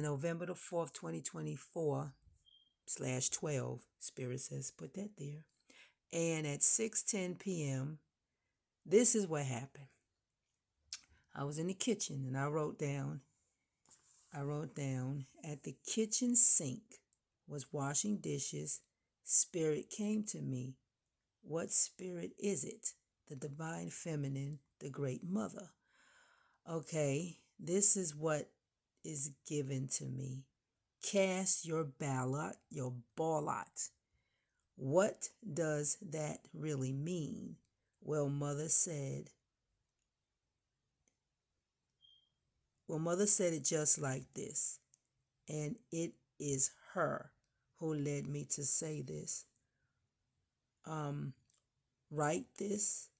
November the 4th, 2024/12. Spirit says, put that there. And at 6:10 p.m., this is what happened. I was in the kitchen and I wrote down at the kitchen sink was washing dishes. Spirit came to me. What spirit is it? The divine feminine, the great mother. Okay, this is what is given to me. Cast your ballot, your ballot. What does that really mean? Well, Mother said it just like this. And it is her who led me to say this. Write this,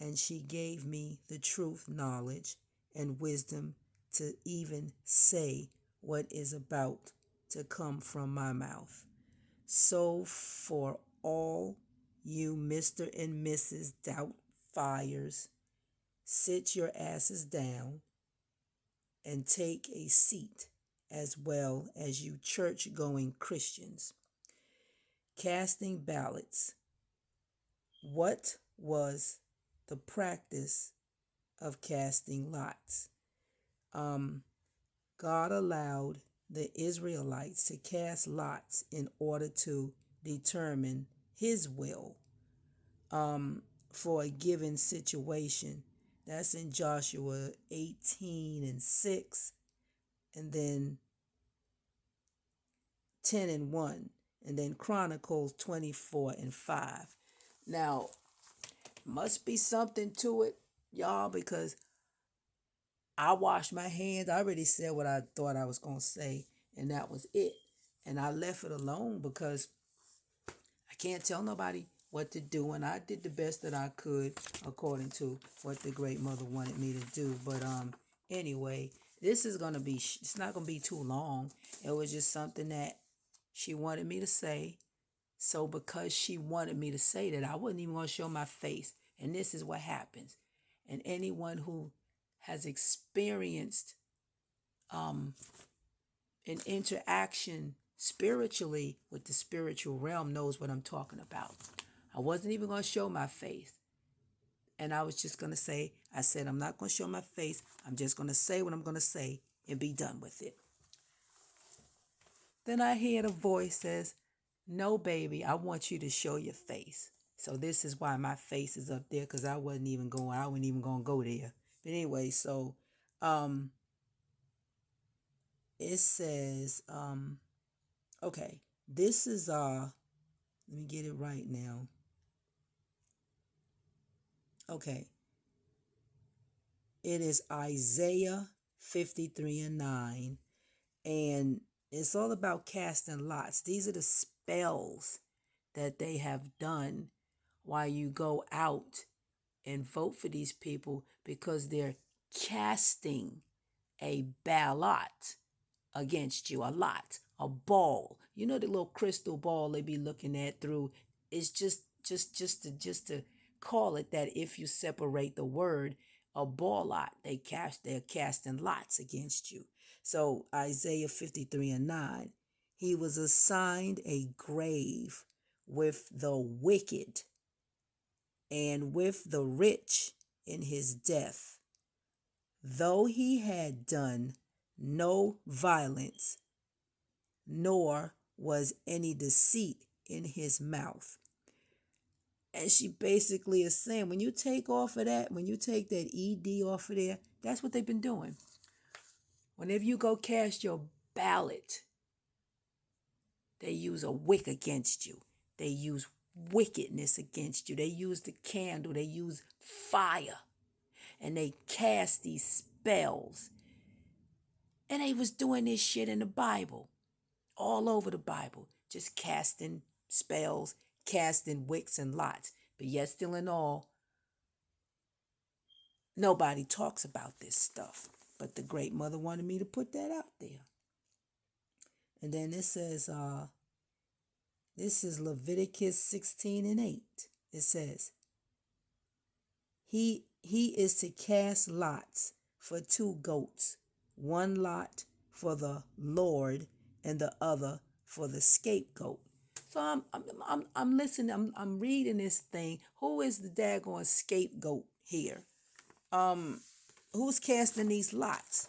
and she gave me the truth, knowledge, and wisdom to even say what is about to come from my mouth. So for all you Mr. and Mrs. Doubtfires, sit your asses down and take a seat, as well as you church-going Christians. Casting ballots. What was the practice of casting lots? God allowed the Israelites to cast lots in order to determine his will for a given situation. That's in Joshua 18:6, and then 10:1, and then Chronicles 24:5. Now, must be something to it, y'all, because I washed my hands. I already said what I thought I was going to say, and that was it. And I left it alone because I can't tell nobody what to do, and I did the best that I could according to what the great mother wanted me to do. But anyway, this is going to be, it's not going to be too long. It was just something that she wanted me to say. So because she wanted me to say that, I wasn't even going to show my face. And this is what happens. And anyone who has experienced an interaction spiritually with the spiritual realm knows what I'm talking about. I wasn't even going to show my face. And I was just going to say, I said, I'm not going to show my face. I'm just going to say what I'm going to say and be done with it. Then I hear the voice says, no, baby, I want you to show your face. So this is why my face is up there, because I wasn't even going to go there. But anyway, so it says, okay, this is, let me get it right now. Okay. It is Isaiah 53:9, and it's all about casting lots. These are the spells that they have done while you go out and vote for these people, because they're casting a ballot against you, a ball. You know the little crystal ball they be looking at through. It's just to call it that. If you separate the word, a ball lot, they're casting lots against you. So Isaiah 53:9, he was assigned a grave with the wicked and with the rich in his death, though he had done no violence, nor was any deceit in his mouth. And she basically is saying, when you take that ED off of there, that's what they've been doing. Whenever you go cast your ballot, they use a wick against you. They use wickedness against you. They use the candle. They use fire. And they cast these spells. And they was doing this shit in the Bible. All over the Bible. Just casting spells, casting wicks and lots. But yet still in all, nobody talks about this stuff. But the great mother wanted me to put that out there. And then it says, this is Leviticus 16:8. It says, he is to cast lots for 2 goats, 1 lot for the Lord and the other for the scapegoat. So I'm listening. I'm reading this thing. Who is the daggone scapegoat here? Um, who's casting these lots?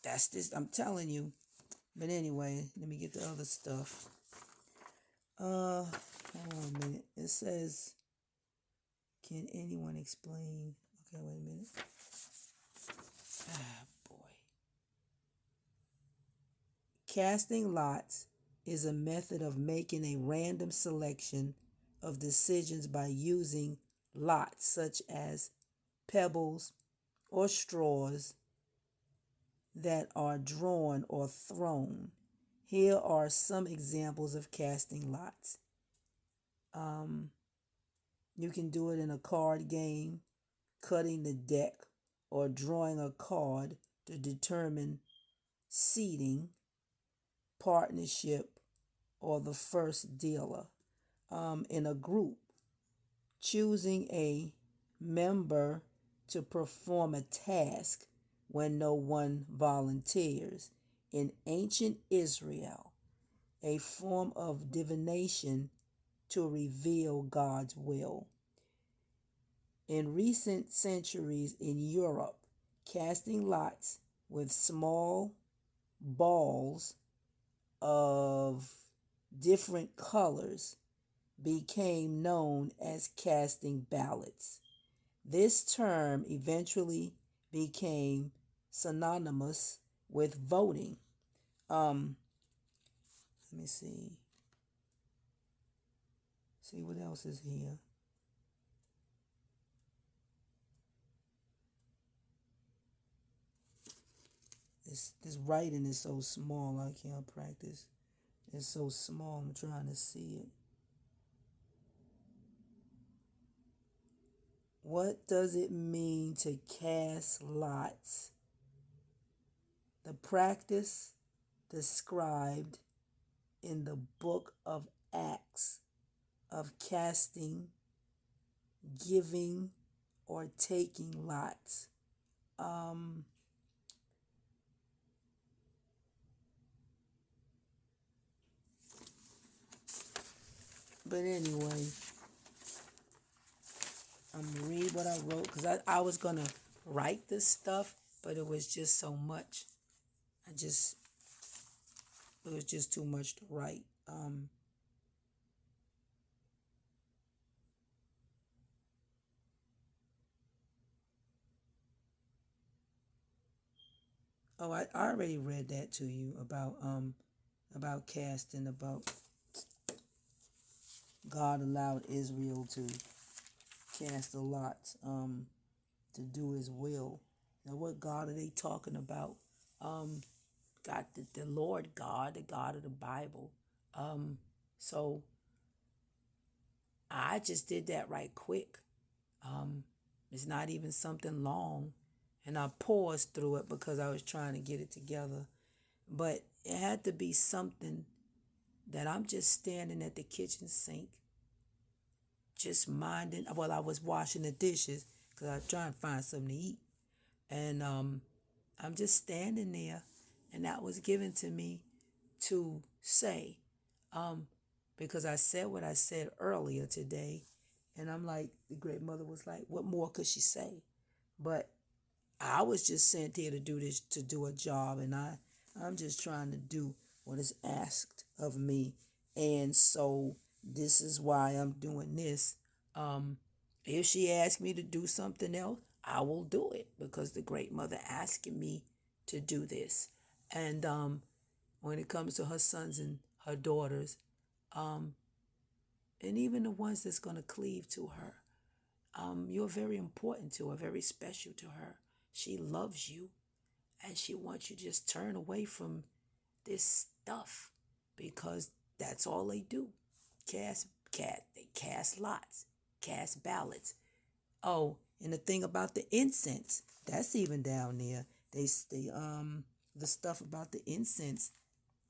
That's this. I'm telling you. But anyway, let me get the other stuff. Hold on a minute. It says, can anyone explain? Okay, wait a minute. Ah, boy. Casting lots is a method of making a random selection of decisions by using lots such as pebbles or straws that are drawn or thrown. Here are some examples of casting lots. You can do it in a card game, cutting the deck, or drawing a card to determine seating, partnership, or the first dealer. In a group, choosing a member to perform a task when no one volunteers. In ancient Israel, a form of divination to reveal God's will. In recent centuries in Europe, casting lots with small balls of different colors became known as casting ballots. This term eventually became synonymous with voting. Let me see. See what else is here. This writing is so small I can't practice. It's so small I'm trying to see it. What does it mean to cast lots? The practice described in the book of Acts of casting, giving, or taking lots. But anyway, I'm gonna read what I wrote because I was gonna write this stuff, but it was just so much. It was just too much to write. Oh, I already read that to you about casting, about God allowed Israel to cast the lots to do his will. Now what God are they talking about? God, the Lord God, the God of the Bible. So I just did that right quick. It's not even something long. And I paused through it because I was trying to get it together. But it had to be something that I'm just standing at the kitchen sink, just minding. Well, I was washing the dishes because I was trying to find something to eat. And I'm just standing there, and that was given to me to say, because I said what I said earlier today. And I'm like, the great mother was like, what more could she say? But I was just sent here to do this, to do a job, and I'm just trying to do what is asked of me. And so this is why I'm doing this. If she asked me to do something else, I will do it because the great mother asking me to do this. And when it comes to her sons and her daughters, and even the ones that's going to cleave to her, you're very important to her, very special to her. She loves you, and she wants you to just turn away from this stuff because that's all they do. They cast lots, cast ballots. Oh, and the thing about the incense, that's even down there. The stuff about the incense,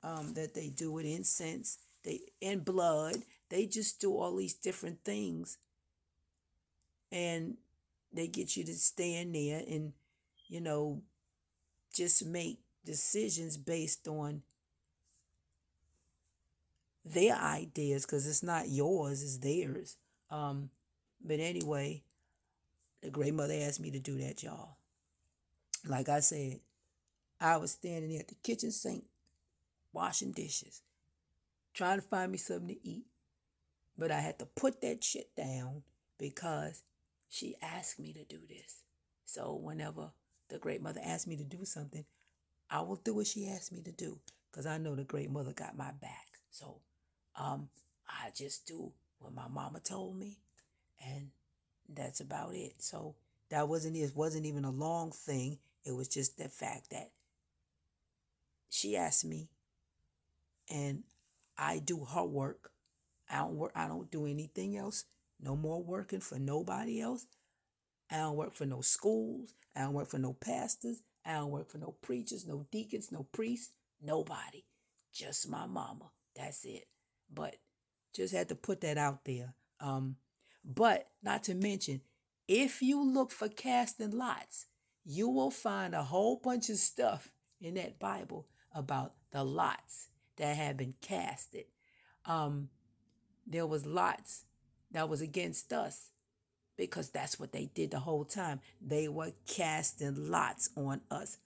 that they do with incense, they and blood. They just do all these different things, and they get you to stand there and, you know, just make decisions based on their ideas because it's not yours, it's theirs. But anyway, the great mother asked me to do that, y'all. Like I said, I was standing at the kitchen sink washing dishes, trying to find me something to eat. But I had to put that shit down because she asked me to do this. So whenever the great mother asked me to do something, I will do what she asked me to do because I know the great mother got my back. So I just do what my mama told me, and that's about it. So that wasn't it. Wasn't even a long thing. It was just the fact that she asked me, and I do her work. I don't work. I don't do anything else. No more working for nobody else. I don't work for no schools. I don't work for no pastors. I don't work for no preachers, no deacons, no priests, nobody. Just my mama. That's it. But just had to put that out there. But not to mention, if you look for casting lots, you will find a whole bunch of stuff in that Bible about the lots that have been casted. There was lots that was against us because that's what they did the whole time. They were casting lots on us.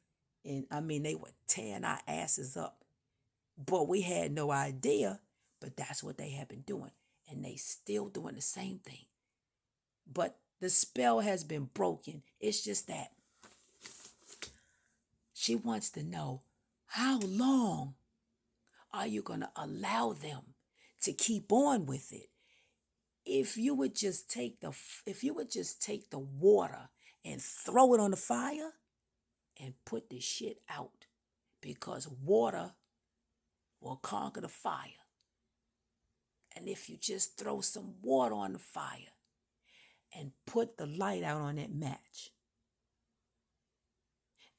And I mean, they were tearing our asses up. But we had no idea, but that's what they have been doing. And they still doing the same thing. But the spell has been broken. It's just that she wants to know, how long are you going to allow them to keep on with it? If you would just take the water and throw it on the fire and put the shit out, because water will conquer the fire. And if you just throw some water on the fire and put the light out on that match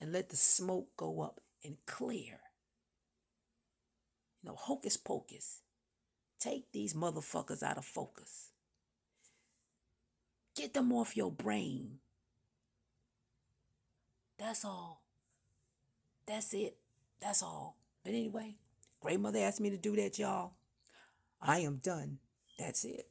and let the smoke go up and clear, hocus pocus, take these motherfuckers out of focus. Get them off your brain. That's all. That's it. That's all. But anyway, great mother asked me to do that, y'all. I am done. That's it.